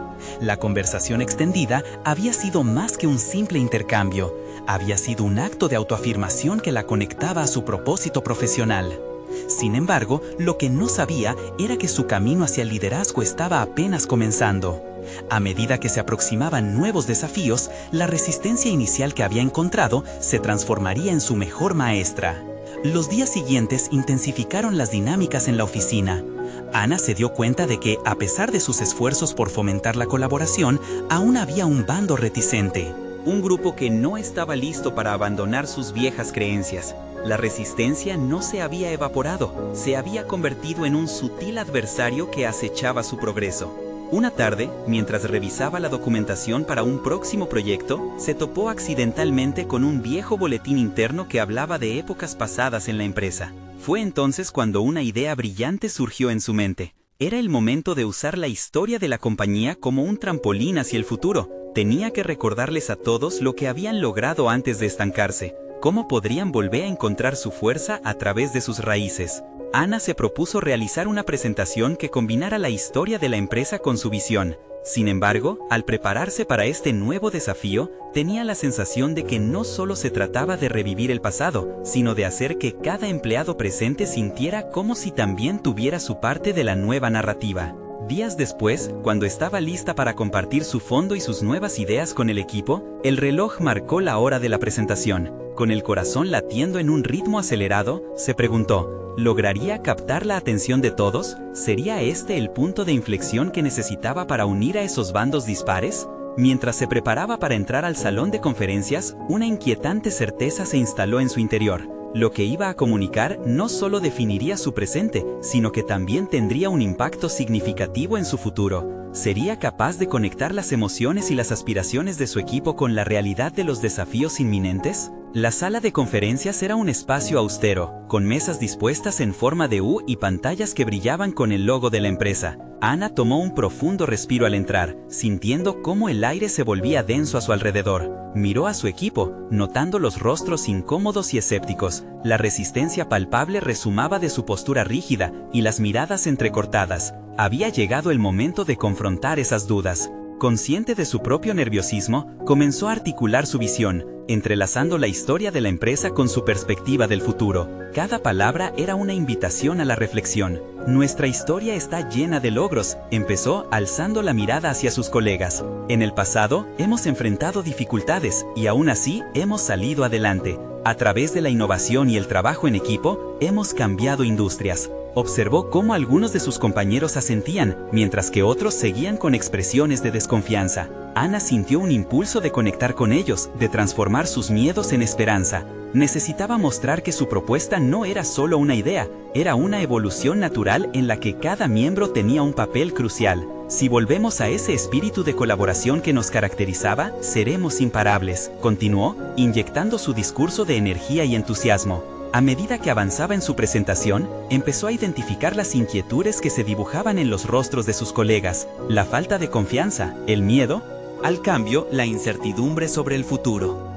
La conversación extendida había sido más que un simple intercambio, había sido un acto de autoafirmación que la conectaba a su propósito profesional. Sin embargo, lo que no sabía era que su camino hacia el liderazgo estaba apenas comenzando. A medida que se aproximaban nuevos desafíos, la resistencia inicial que había encontrado se transformaría en su mejor maestra. Los días siguientes intensificaron las dinámicas en la oficina. Ana se dio cuenta de que, a pesar de sus esfuerzos por fomentar la colaboración, aún había un bando reticente. Un grupo que no estaba listo para abandonar sus viejas creencias. La resistencia no se había evaporado, se había convertido en un sutil adversario que acechaba su progreso. Una tarde, mientras revisaba la documentación para un próximo proyecto, se topó accidentalmente con un viejo boletín interno que hablaba de épocas pasadas en la empresa. Fue entonces cuando una idea brillante surgió en su mente. Era el momento de usar la historia de la compañía como un trampolín hacia el futuro. Tenía que recordarles a todos lo que habían logrado antes de estancarse, cómo podrían volver a encontrar su fuerza a través de sus raíces. Ana se propuso realizar una presentación que combinara la historia de la empresa con su visión. Sin embargo, al prepararse para este nuevo desafío, tenía la sensación de que no solo se trataba de revivir el pasado, sino de hacer que cada empleado presente sintiera como si también tuviera su parte de la nueva narrativa. Días después, cuando estaba lista para compartir su fondo y sus nuevas ideas con el equipo, el reloj marcó la hora de la presentación. Con el corazón latiendo en un ritmo acelerado, se preguntó, ¿lograría captar la atención de todos? ¿Sería este el punto de inflexión que necesitaba para unir a esos bandos dispares? Mientras se preparaba para entrar al salón de conferencias, una inquietante certeza se instaló en su interior. Lo que iba a comunicar no solo definiría su presente, sino que también tendría un impacto significativo en su futuro. ¿Sería capaz de conectar las emociones y las aspiraciones de su equipo con la realidad de los desafíos inminentes? La sala de conferencias era un espacio austero, con mesas dispuestas en forma de U y pantallas que brillaban con el logo de la empresa. Ana tomó un profundo respiro al entrar, sintiendo cómo el aire se volvía denso a su alrededor. Miró a su equipo, notando los rostros incómodos y escépticos. La resistencia palpable resumaba de su postura rígida y las miradas entrecortadas. Había llegado el momento de confrontar esas dudas. Consciente de su propio nerviosismo, comenzó a articular su visión, entrelazando la historia de la empresa con su perspectiva del futuro. Cada palabra era una invitación a la reflexión. Nuestra historia está llena de logros, empezó alzando la mirada hacia sus colegas. En el pasado, hemos enfrentado dificultades y aún así hemos salido adelante. A través de la innovación y el trabajo en equipo, hemos cambiado industrias. Observó cómo algunos de sus compañeros asentían, mientras que otros seguían con expresiones de desconfianza. Ana sintió un impulso de conectar con ellos, de transformar sus miedos en esperanza. Necesitaba mostrar que su propuesta no era solo una idea, era una evolución natural en la que cada miembro tenía un papel crucial. Si volvemos a ese espíritu de colaboración que nos caracterizaba, seremos imparables, continuó, inyectando su discurso de energía y entusiasmo. A medida que avanzaba en su presentación, empezó a identificar las inquietudes que se dibujaban en los rostros de sus colegas, la falta de confianza, el miedo, al cambio, la incertidumbre sobre el futuro.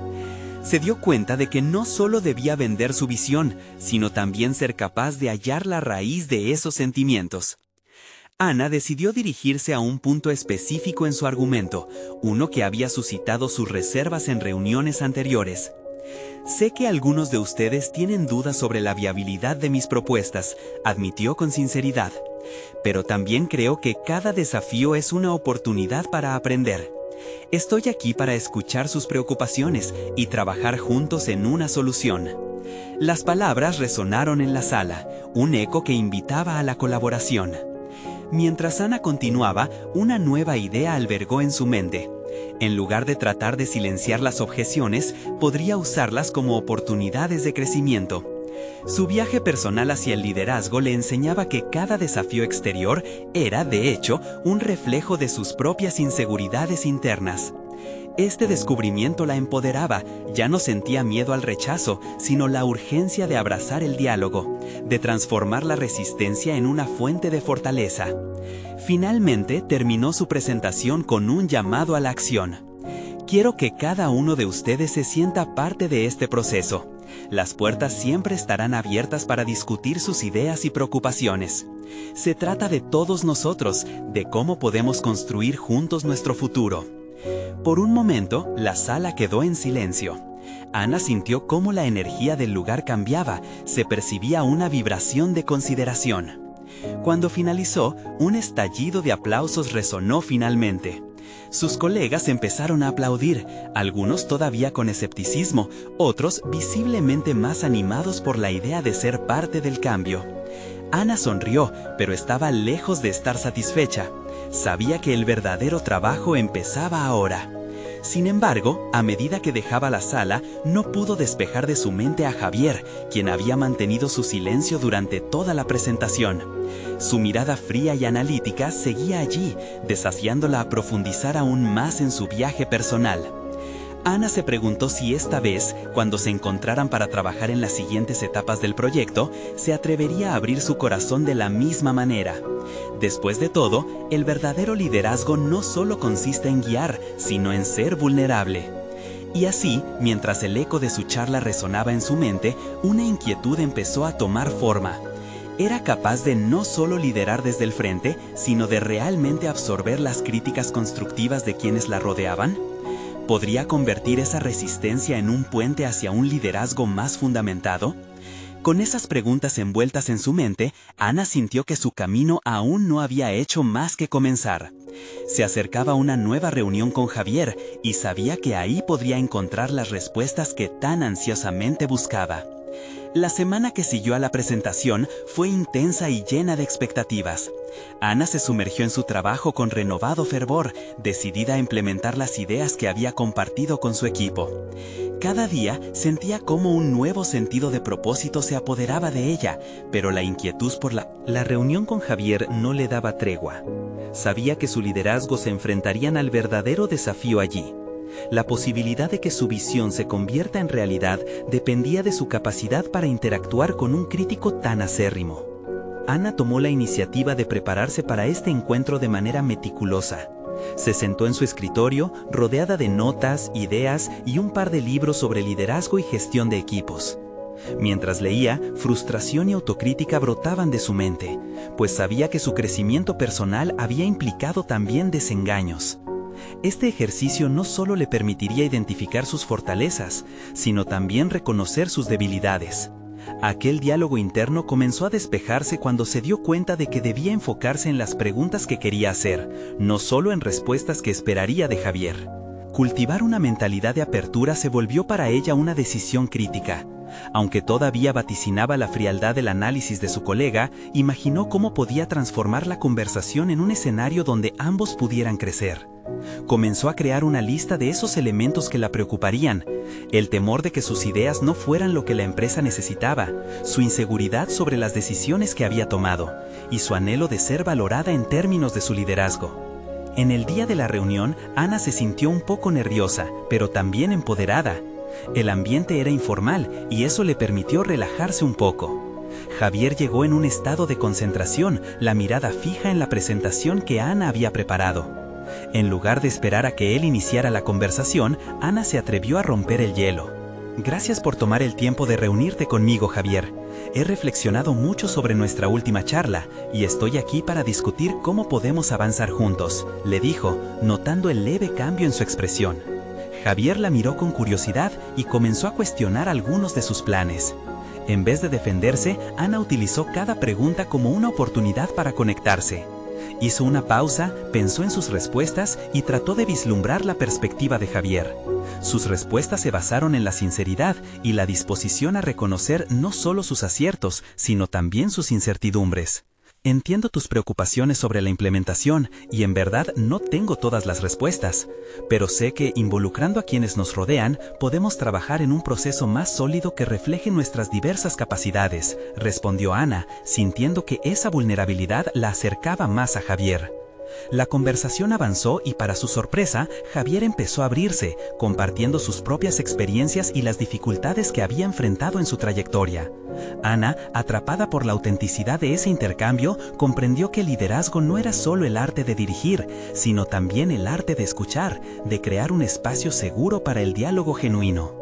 Se dio cuenta de que no solo debía vender su visión, sino también ser capaz de hallar la raíz de esos sentimientos. Ana decidió dirigirse a un punto específico en su argumento, uno que había suscitado sus reservas en reuniones anteriores. Sé que algunos de ustedes tienen dudas sobre la viabilidad de mis propuestas, admitió con sinceridad. Pero también creo que cada desafío es una oportunidad para aprender. Estoy aquí para escuchar sus preocupaciones y trabajar juntos en una solución. Las palabras resonaron en la sala, un eco que invitaba a la colaboración. Mientras Ana continuaba, una nueva idea albergó en su mente. En lugar de tratar de silenciar las objeciones, podría usarlas como oportunidades de crecimiento. Su viaje personal hacia el liderazgo le enseñaba que cada desafío exterior era, de hecho, un reflejo de sus propias inseguridades internas. Este descubrimiento la empoderaba, ya no sentía miedo al rechazo, sino la urgencia de abrazar el diálogo, de transformar la resistencia en una fuente de fortaleza. Finalmente terminó su presentación con un llamado a la acción. Quiero que cada uno de ustedes se sienta parte de este proceso. Las puertas siempre estarán abiertas para discutir sus ideas y preocupaciones. Se trata de todos nosotros, de cómo podemos construir juntos nuestro futuro. Por un momento, la sala quedó en silencio. Ana sintió cómo la energía del lugar cambiaba, se percibía una vibración de consideración. Cuando finalizó, un estallido de aplausos resonó finalmente. Sus colegas empezaron a aplaudir, algunos todavía con escepticismo, otros visiblemente más animados por la idea de ser parte del cambio. Ana sonrió, pero estaba lejos de estar satisfecha. Sabía que el verdadero trabajo empezaba ahora. Sin embargo, a medida que dejaba la sala, no pudo despejar de su mente a Javier, quien había mantenido su silencio durante toda la presentación. Su mirada fría y analítica seguía allí, desafiándola a profundizar aún más en su viaje personal. Ana se preguntó si esta vez, cuando se encontraran para trabajar en las siguientes etapas del proyecto, se atrevería a abrir su corazón de la misma manera. Después de todo, el verdadero liderazgo no solo consiste en guiar, sino en ser vulnerable. Y así, mientras el eco de su charla resonaba en su mente, una inquietud empezó a tomar forma. ¿Era capaz de no solo liderar desde el frente, sino de realmente absorber las críticas constructivas de quienes la rodeaban? ¿Podría convertir esa resistencia en un puente hacia un liderazgo más fundamentado? Con esas preguntas envueltas en su mente, Ana sintió que su camino aún no había hecho más que comenzar. Se acercaba una nueva reunión con Javier y sabía que ahí podría encontrar las respuestas que tan ansiosamente buscaba. La semana que siguió a la presentación fue intensa y llena de expectativas. Ana se sumergió en su trabajo con renovado fervor, decidida a implementar las ideas que había compartido con su equipo. Cada día sentía cómo un nuevo sentido de propósito se apoderaba de ella, pero la inquietud por la reunión con Javier no le daba tregua. Sabía que su liderazgo se enfrentarían al verdadero desafío allí. La posibilidad de que su visión se convierta en realidad dependía de su capacidad para interactuar con un crítico tan acérrimo. Ana tomó la iniciativa de prepararse para este encuentro de manera meticulosa. Se sentó en su escritorio, rodeada de notas, ideas y un par de libros sobre liderazgo y gestión de equipos. Mientras leía, frustración y autocrítica brotaban de su mente, pues sabía que su crecimiento personal había implicado también desengaños. Este ejercicio no solo le permitiría identificar sus fortalezas, sino también reconocer sus debilidades. Aquel diálogo interno comenzó a despejarse cuando se dio cuenta de que debía enfocarse en las preguntas que quería hacer, no solo en respuestas que esperaría de Javier. Cultivar una mentalidad de apertura se volvió para ella una decisión crítica. Aunque todavía vaticinaba la frialdad del análisis de su colega, imaginó cómo podía transformar la conversación en un escenario donde ambos pudieran crecer. Comenzó a crear una lista de esos elementos que la preocuparían: el temor de que sus ideas no fueran lo que la empresa necesitaba, su inseguridad sobre las decisiones que había tomado, y su anhelo de ser valorada en términos de su liderazgo. En el día de la reunión, Ana se sintió un poco nerviosa, pero también empoderada. El ambiente era informal y eso le permitió relajarse un poco. Javier llegó en un estado de concentración, la mirada fija en la presentación que Ana había preparado. En lugar de esperar a que él iniciara la conversación, Ana se atrevió a romper el hielo. Gracias por tomar el tiempo de reunirte conmigo, Javier. He reflexionado mucho sobre nuestra última charla y estoy aquí para discutir cómo podemos avanzar juntos, le dijo, notando el leve cambio en su expresión. Javier la miró con curiosidad y comenzó a cuestionar algunos de sus planes. En vez de defenderse, Ana utilizó cada pregunta como una oportunidad para conectarse. Hizo una pausa, pensó en sus respuestas y trató de vislumbrar la perspectiva de Javier. Sus respuestas se basaron en la sinceridad y la disposición a reconocer no solo sus aciertos, sino también sus incertidumbres. Entiendo tus preocupaciones sobre la implementación y en verdad no tengo todas las respuestas, pero sé que involucrando a quienes nos rodean podemos trabajar en un proceso más sólido que refleje nuestras diversas capacidades, respondió Ana, sintiendo que esa vulnerabilidad la acercaba más a Javier. La conversación avanzó y para su sorpresa, Javier empezó a abrirse, compartiendo sus propias experiencias y las dificultades que había enfrentado en su trayectoria. Ana, atrapada por la autenticidad de ese intercambio, comprendió que el liderazgo no era solo el arte de dirigir, sino también el arte de escuchar, de crear un espacio seguro para el diálogo genuino.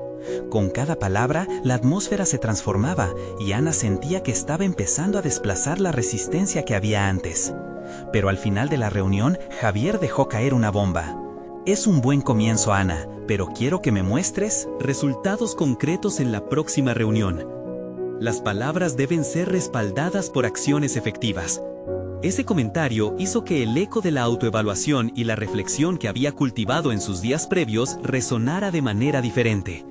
Con cada palabra, la atmósfera se transformaba y Ana sentía que estaba empezando a desplazar la resistencia que había antes. Pero al final de la reunión, Javier dejó caer una bomba. Es un buen comienzo, Ana, pero quiero que me muestres resultados concretos en la próxima reunión. Las palabras deben ser respaldadas por acciones efectivas. Ese comentario hizo que el eco de la autoevaluación y la reflexión que había cultivado en sus días previos resonara de manera diferente.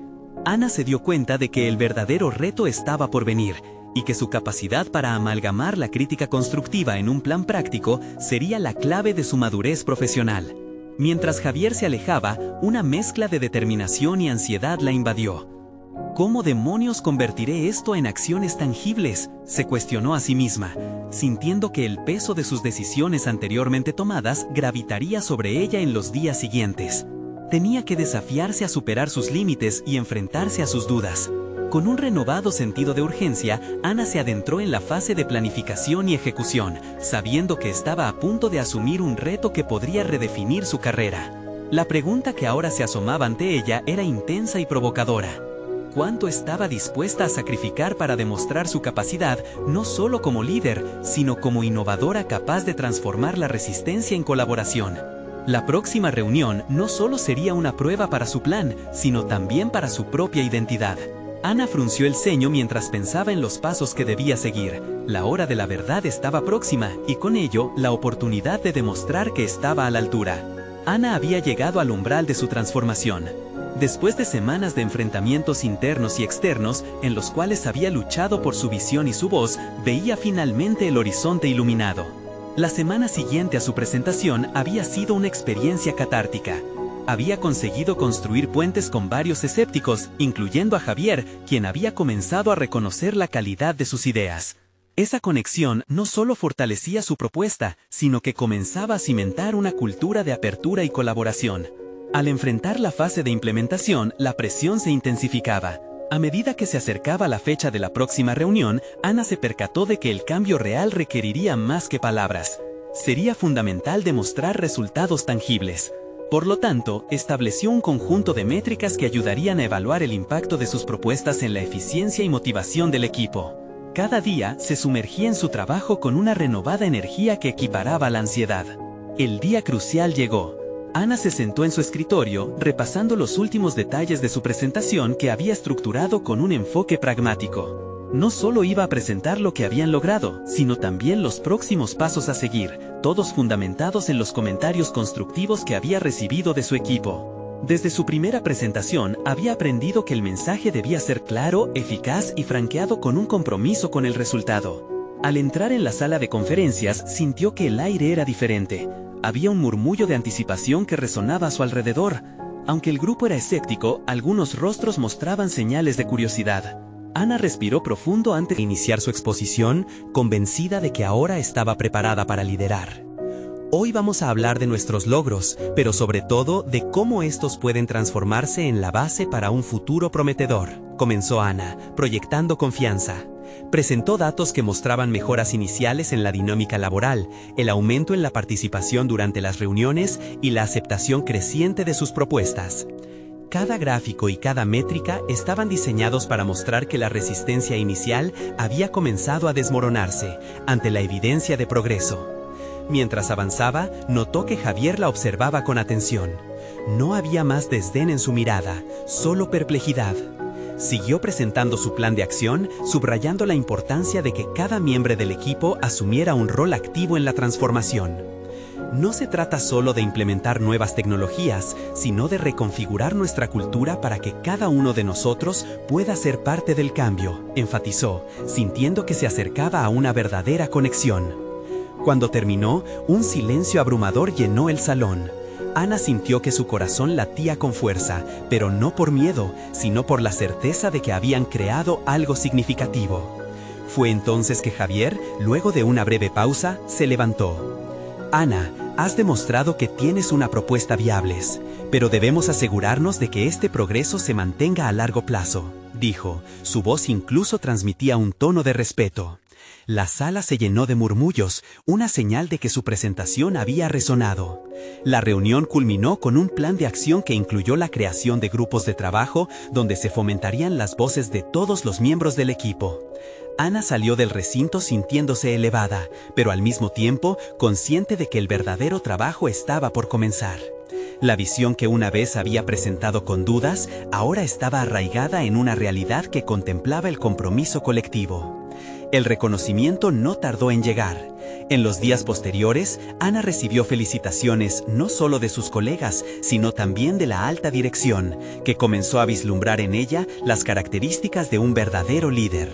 Ana se dio cuenta de que el verdadero reto estaba por venir, y que su capacidad para amalgamar la crítica constructiva en un plan práctico sería la clave de su madurez profesional. Mientras Javier se alejaba, una mezcla de determinación y ansiedad la invadió. ¿Cómo demonios convertiré esto en acciones tangibles?, se cuestionó a sí misma, sintiendo que el peso de sus decisiones anteriormente tomadas gravitaría sobre ella en los días siguientes. Tenía que desafiarse a superar sus límites y enfrentarse a sus dudas. Con un renovado sentido de urgencia, Ana se adentró en la fase de planificación y ejecución, sabiendo que estaba a punto de asumir un reto que podría redefinir su carrera. La pregunta que ahora se asomaba ante ella era intensa y provocadora. ¿Cuánto estaba dispuesta a sacrificar para demostrar su capacidad, no solo como líder, sino como innovadora capaz de transformar la resistencia en colaboración? La próxima reunión no solo sería una prueba para su plan, sino también para su propia identidad. Ana frunció el ceño mientras pensaba en los pasos que debía seguir. La hora de la verdad estaba próxima y con ello la oportunidad de demostrar que estaba a la altura. Ana había llegado al umbral de su transformación. Después de semanas de enfrentamientos internos y externos, en los cuales había luchado por su visión y su voz, veía finalmente el horizonte iluminado. La semana siguiente a su presentación había sido una experiencia catártica. Había conseguido construir puentes con varios escépticos, incluyendo a Javier, quien había comenzado a reconocer la calidad de sus ideas. Esa conexión no solo fortalecía su propuesta, sino que comenzaba a cimentar una cultura de apertura y colaboración. Al enfrentar la fase de implementación, la presión se intensificaba. A medida que se acercaba la fecha de la próxima reunión, Ana se percató de que el cambio real requeriría más que palabras. Sería fundamental demostrar resultados tangibles. Por lo tanto, estableció un conjunto de métricas que ayudarían a evaluar el impacto de sus propuestas en la eficiencia y motivación del equipo. Cada día se sumergía en su trabajo con una renovada energía que equiparaba la ansiedad. El día crucial llegó. Ana se sentó en su escritorio, repasando los últimos detalles de su presentación que había estructurado con un enfoque pragmático. No solo iba a presentar lo que habían logrado, sino también los próximos pasos a seguir, todos fundamentados en los comentarios constructivos que había recibido de su equipo. Desde su primera presentación, había aprendido que el mensaje debía ser claro, eficaz y franqueado con un compromiso con el resultado. Al entrar en la sala de conferencias, sintió que el aire era diferente. Había un murmullo de anticipación que resonaba a su alrededor. Aunque el grupo era escéptico, algunos rostros mostraban señales de curiosidad. Ana respiró profundo antes de iniciar su exposición, convencida de que ahora estaba preparada para liderar. Hoy vamos a hablar de nuestros logros, pero sobre todo de cómo estos pueden transformarse en la base para un futuro prometedor, comenzó Ana, proyectando confianza. Presentó datos que mostraban mejoras iniciales en la dinámica laboral, el aumento en la participación durante las reuniones y la aceptación creciente de sus propuestas. Cada gráfico y cada métrica estaban diseñados para mostrar que la resistencia inicial había comenzado a desmoronarse ante la evidencia de progreso. Mientras avanzaba, notó que Javier la observaba con atención. No había más desdén en su mirada, solo perplejidad. Siguió presentando su plan de acción, subrayando la importancia de que cada miembro del equipo asumiera un rol activo en la transformación. No se trata solo de implementar nuevas tecnologías, sino de reconfigurar nuestra cultura para que cada uno de nosotros pueda ser parte del cambio, enfatizó, sintiendo que se acercaba a una verdadera conexión. Cuando terminó, un silencio abrumador llenó el salón. Ana sintió que su corazón latía con fuerza, pero no por miedo, sino por la certeza de que habían creado algo significativo. Fue entonces que Javier, luego de una breve pausa, se levantó. Ana, has demostrado que tienes una propuesta viable, pero debemos asegurarnos de que este progreso se mantenga a largo plazo, dijo. Su voz incluso transmitía un tono de respeto. La sala se llenó de murmullos, una señal de que su presentación había resonado. La reunión culminó con un plan de acción que incluyó la creación de grupos de trabajo donde se fomentarían las voces de todos los miembros del equipo. Ana salió del recinto sintiéndose elevada, pero al mismo tiempo consciente de que el verdadero trabajo estaba por comenzar. La visión que una vez había presentado con dudas, ahora estaba arraigada en una realidad que contemplaba el compromiso colectivo. El reconocimiento no tardó en llegar. En los días posteriores, Ana recibió felicitaciones no solo de sus colegas, sino también de la alta dirección, que comenzó a vislumbrar en ella las características de un verdadero líder.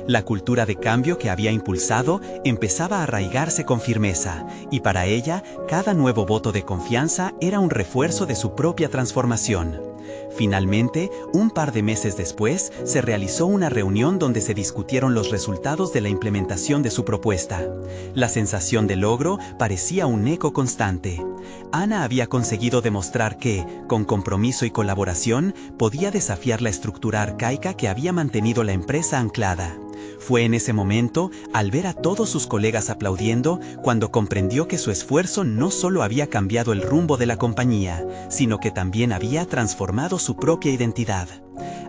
La cultura de cambio que había impulsado empezaba a arraigarse con firmeza, y para ella, cada nuevo voto de confianza era un refuerzo de su propia transformación. Finalmente, un par de meses después, se realizó una reunión donde se discutieron los resultados de la implementación de su propuesta. La sensación de logro parecía un eco constante. Ana había conseguido demostrar que, con compromiso y colaboración, podía desafiar la estructura arcaica que había mantenido la empresa anclada. Fue en ese momento, al ver a todos sus colegas aplaudiendo, cuando comprendió que su esfuerzo no solo había cambiado el rumbo de la compañía, sino que también había transformado su propia identidad.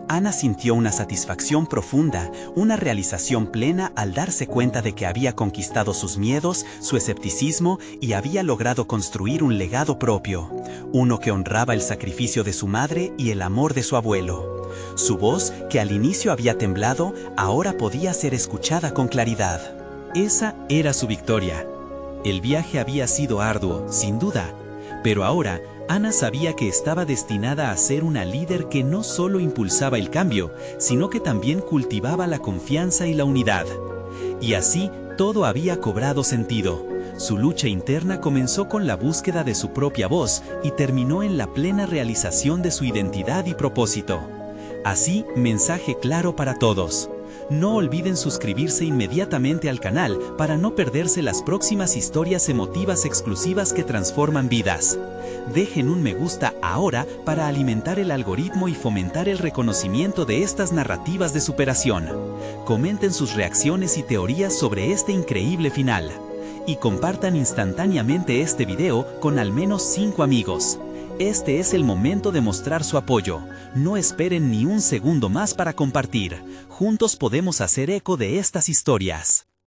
Ana sintió una satisfacción profunda, una realización plena al darse cuenta de que había conquistado sus miedos, su escepticismo y había logrado construir un legado propio, uno que honraba el sacrificio de su madre y el amor de su abuelo. Su voz, que al inicio había temblado, ahora podía ser escuchada con claridad. Esa era su victoria. El viaje había sido arduo, sin duda, pero ahora Ana sabía que estaba destinada a ser una líder que no solo impulsaba el cambio, sino que también cultivaba la confianza y la unidad. Y así todo había cobrado sentido. Su lucha interna comenzó con la búsqueda de su propia voz y terminó en la plena realización de su identidad y propósito. Así, mensaje claro para todos. No olviden suscribirse inmediatamente al canal para no perderse las próximas historias emotivas exclusivas que transforman vidas. Dejen un me gusta ahora para alimentar el algoritmo y fomentar el reconocimiento de estas narrativas de superación. Comenten sus reacciones y teorías sobre este increíble final. Y compartan instantáneamente este video con al menos 5 amigos. Este es el momento de mostrar su apoyo. No esperen ni un segundo más para compartir. Juntos podemos hacer eco de estas historias.